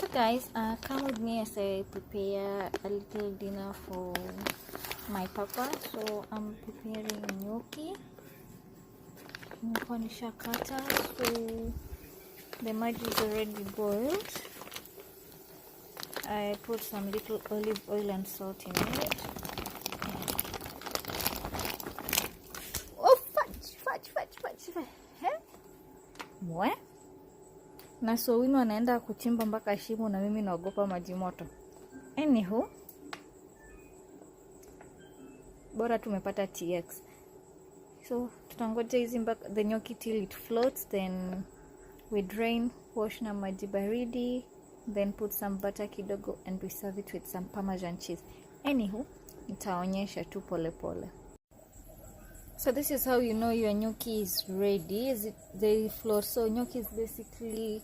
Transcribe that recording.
So guys, come with me as I prepare a little dinner for my papa. So I'm preparing gnocchi. Kata. So the mud is already boiled. I put some little olive oil and salt in it. Oh, fudge. Mwe? Na so wino anaenda kuchimba mpaka shimo na mimi naogopa maji moto. Anywho, bora tumepata TX. So tutangoja hizi mpaka the gnocchi till it floats, then we drain, wash na maji baridi, then put some butter kidogo and we serve it with some Parmesan cheese. Anywho, nitaonyesha tu pole pole. So this is how you know your gnocchi is ready. They float. So gnocchi is basically